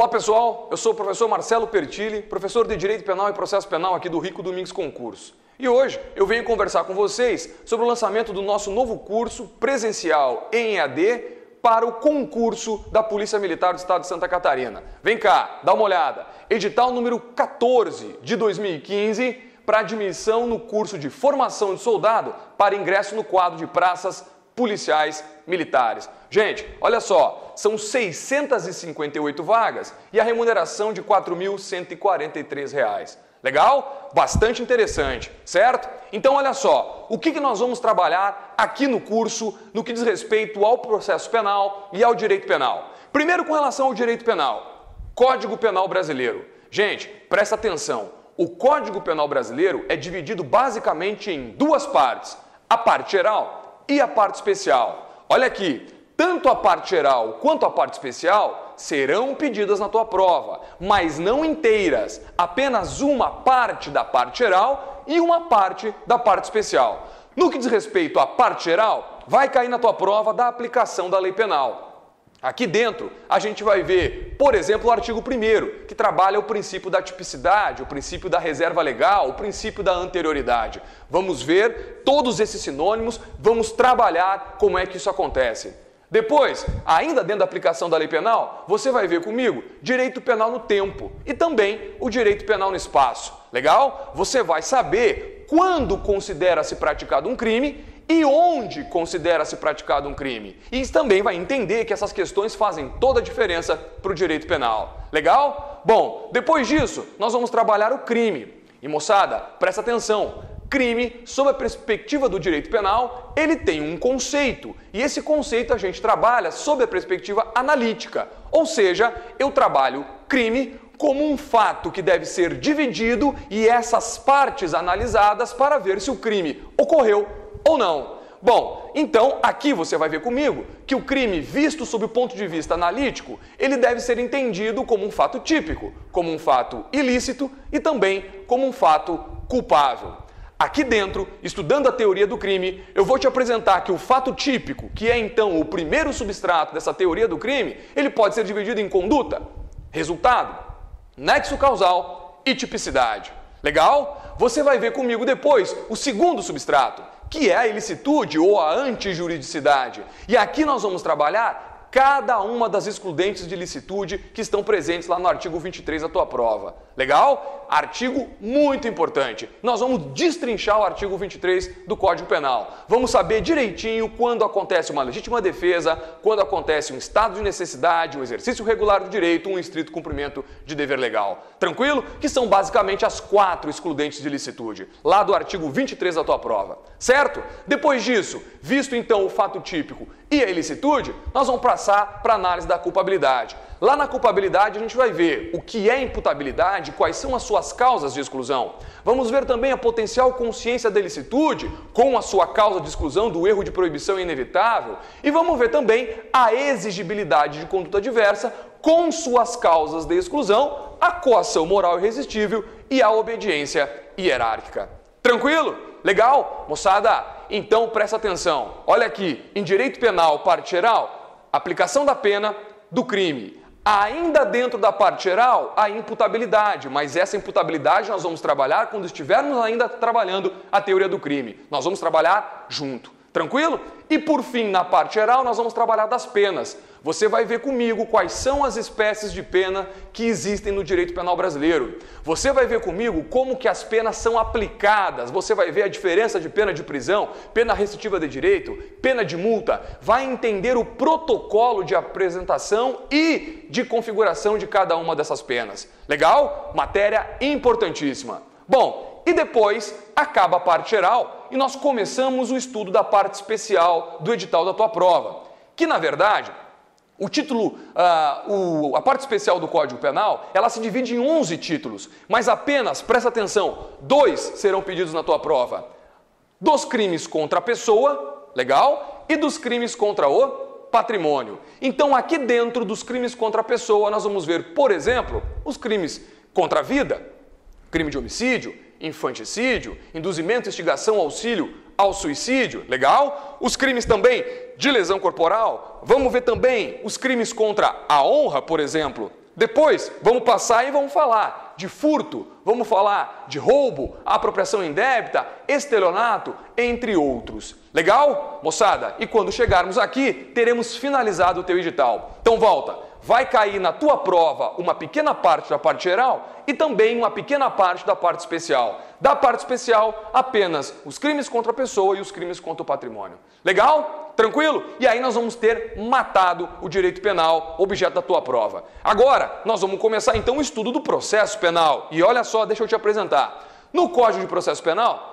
Olá pessoal, eu sou o professor Marcelo Pertilli, professor de Direito Penal e Processo Penal aqui do Rico Domingues Concurso. E hoje eu venho conversar com vocês sobre o lançamento do nosso novo curso presencial em EAD para o concurso da Polícia Militar do Estado de Santa Catarina. Vem cá, dá uma olhada. Edital número 14 de 2015 para admissão no curso de formação de soldado para ingresso no quadro de praças policiais militares. Gente, olha só, são 658 vagas e a remuneração de R$ 4.143. Legal? Bastante interessante, certo? Então olha só, o que nós vamos trabalhar aqui no curso no que diz respeito ao processo penal e ao direito penal. Primeiro com relação ao direito penal, Código Penal Brasileiro. Gente, presta atenção, o Código Penal Brasileiro é dividido basicamente em duas partes, a parte geral e a parte especial. Olha aqui, tanto a parte geral quanto a parte especial serão pedidas na tua prova, mas não inteiras, apenas uma parte da parte geral e uma parte da parte especial. No que diz respeito à parte geral, vai cair na tua prova da aplicação da lei penal. Aqui dentro, a gente vai ver, por exemplo, o artigo 1º, que trabalha o princípio da tipicidade, o princípio da reserva legal, o princípio da anterioridade. Vamos ver todos esses sinônimos, vamos trabalhar como é que isso acontece. Depois, ainda dentro da aplicação da lei penal, você vai ver comigo direito penal no tempo e também o direito penal no espaço. Legal? Você vai saber quando considera-se praticado um crime e onde considera-se praticado um crime. E também vai entender que essas questões fazem toda a diferença para o direito penal. Legal? Bom, depois disso, nós vamos trabalhar o crime. E moçada, presta atenção. Crime, sob a perspectiva do direito penal, ele tem um conceito. E esse conceito a gente trabalha sob a perspectiva analítica. Ou seja, eu trabalho crime como um fato que deve ser dividido e essas partes analisadas para ver se o crime ocorreu ou não. Bom, então aqui você vai ver comigo que o crime visto sob o ponto de vista analítico, ele deve ser entendido como um fato típico, como um fato ilícito e também como um fato culpável. Aqui dentro, estudando a teoria do crime, eu vou te apresentar que o fato típico, que é então o primeiro substrato dessa teoria do crime, ele pode ser dividido em conduta, resultado, nexo causal e tipicidade. Legal? Você vai ver comigo depois o segundo substrato, que é a ilicitude ou a antijuridicidade. E aqui nós vamos trabalhar cada uma das excludentes de ilicitude que estão presentes lá no artigo 23 da tua prova. Legal? Artigo muito importante. Nós vamos destrinchar o artigo 23 do Código Penal. Vamos saber direitinho quando acontece uma legítima defesa, quando acontece um estado de necessidade, um exercício regular do direito, um estrito cumprimento de dever legal. Tranquilo? Que são basicamente as 4 excludentes de ilicitude, lá do artigo 23 da tua prova. Certo? Depois disso, visto então o fato típico e a ilicitude, nós vamos passar para a análise da culpabilidade. Lá na culpabilidade a gente vai ver o que é imputabilidade, quais são as suas causas de exclusão. Vamos ver também a potencial consciência da ilicitude com a sua causa de exclusão do erro de proibição inevitável. E vamos ver também a exigibilidade de conduta diversa com suas causas de exclusão, a coação moral irresistível e a obediência hierárquica. Tranquilo? Legal? Moçada, então presta atenção. Olha aqui, em direito penal, parte geral, aplicação da pena do crime. Ainda dentro da parte geral, a imputabilidade, mas essa imputabilidade nós vamos trabalhar quando estivermos ainda trabalhando a teoria do crime. Nós vamos trabalhar junto. Tranquilo? E por fim, na parte geral, nós vamos trabalhar das penas. Você vai ver comigo quais são as espécies de pena que existem no direito penal brasileiro. Você vai ver comigo como que as penas são aplicadas. Você vai ver a diferença de pena de prisão, pena restritiva de direito, pena de multa. Vai entender o protocolo de apresentação e de configuração de cada uma dessas penas. Legal? Matéria importantíssima. Bom, e depois acaba a parte geral e nós começamos o estudo da parte especial do edital da tua prova, que na verdade o título, a parte especial do Código Penal, ela se divide em 11 títulos, mas apenas, presta atenção, 2 serão pedidos na tua prova. Dos crimes contra a pessoa, legal, e dos crimes contra o patrimônio. Então aqui dentro dos crimes contra a pessoa nós vamos ver, por exemplo, os crimes contra a vida, crime de homicídio, infanticídio, induzimento, instigação, auxílio ao suicídio, legal? Os crimes também de lesão corporal, vamos ver também os crimes contra a honra, por exemplo, Depois, vamos passar e vamos falar de furto, vamos falar de roubo, apropriação indébita, estelionato, entre outros. Legal? Moçada, e quando chegarmos aqui, teremos finalizado o teu edital. Então volta. Vai cair na tua prova uma pequena parte da parte geral e também uma pequena parte da parte especial. Da parte especial, apenas os crimes contra a pessoa e os crimes contra o patrimônio. Legal? Tranquilo? E aí nós vamos ter matado o direito penal, objeto da tua prova. Agora, nós vamos começar então o estudo do processo penal. E olha só, deixa eu te apresentar. No Código de Processo Penal,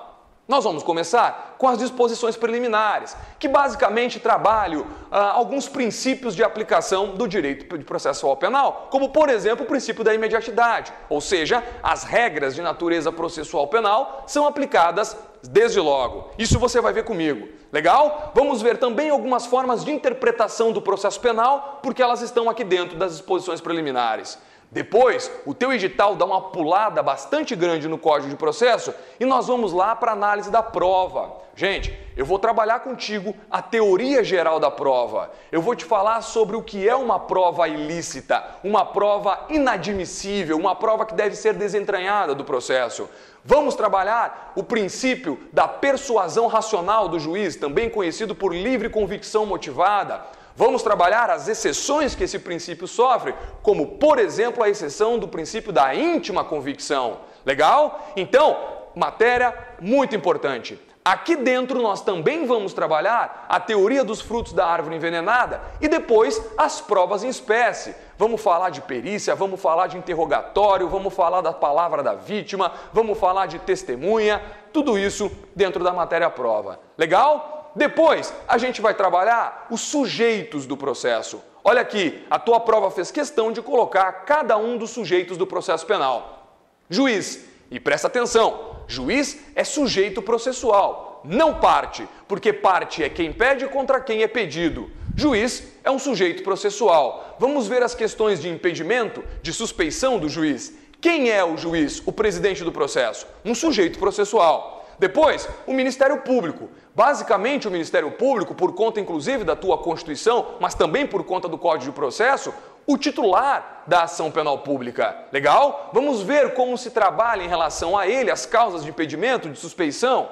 nós vamos começar com as disposições preliminares, que basicamente trabalham alguns princípios de aplicação do direito de processual penal, como, por exemplo, o princípio da imediatidade, ou seja, as regras de natureza processual penal são aplicadas desde logo. Isso você vai ver comigo. Legal? Vamos ver também algumas formas de interpretação do processo penal, porque elas estão aqui dentro das disposições preliminares. Depois, o teu edital dá uma pulada bastante grande no Código de Processo e nós vamos lá para a análise da prova. Gente, eu vou trabalhar contigo a teoria geral da prova. Eu vou te falar sobre o que é uma prova ilícita, uma prova inadmissível, uma prova que deve ser desentranhada do processo. Vamos trabalhar o princípio da persuasão racional do juiz, também conhecido por livre convicção motivada. Vamos trabalhar as exceções que esse princípio sofre, como, por exemplo, a exceção do princípio da íntima convicção. Legal? Então, matéria muito importante. Aqui dentro nós também vamos trabalhar a teoria dos frutos da árvore envenenada e depois as provas em espécie. Vamos falar de perícia, vamos falar de interrogatório, vamos falar da palavra da vítima, vamos falar de testemunha, tudo isso dentro da matéria-prova. Legal? Depois, a gente vai trabalhar os sujeitos do processo. Olha aqui, a tua prova fez questão de colocar cada um dos sujeitos do processo penal. Juiz, e presta atenção, juiz é sujeito processual, não parte, porque parte é quem pede contra quem é pedido. Juiz é um sujeito processual. Vamos ver as questões de impedimento, de suspeição do juiz. Quem é o juiz, o presidente do processo? Um sujeito processual. Depois, o Ministério Público. Basicamente, o Ministério Público, por conta inclusive da tua Constituição, mas também por conta do Código de Processo, o titular da ação penal pública. Legal? Vamos ver como se trabalha em relação a ele, as causas de impedimento, de suspeição,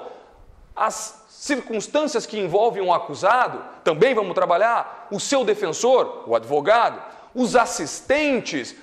as circunstâncias que envolvem um acusado, também vamos trabalhar o seu defensor, o advogado, os assistentes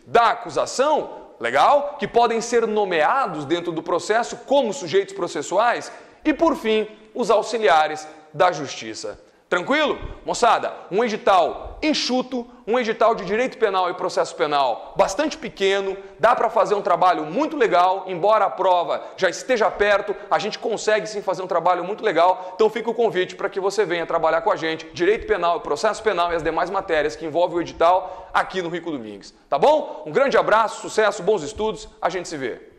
da acusação, legal? Que podem ser nomeados dentro do processo como sujeitos processuais e, por fim, os auxiliares da justiça. Tranquilo? Moçada, um edital enxuto, um edital de direito penal e processo penal bastante pequeno, dá para fazer um trabalho muito legal, embora a prova já esteja perto, a gente consegue sim fazer um trabalho muito legal, então fica o convite para que você venha trabalhar com a gente, direito penal, processo penal e as demais matérias que envolvem o edital aqui no Rico Domingues, tá bom? Um grande abraço, sucesso, bons estudos, a gente se vê.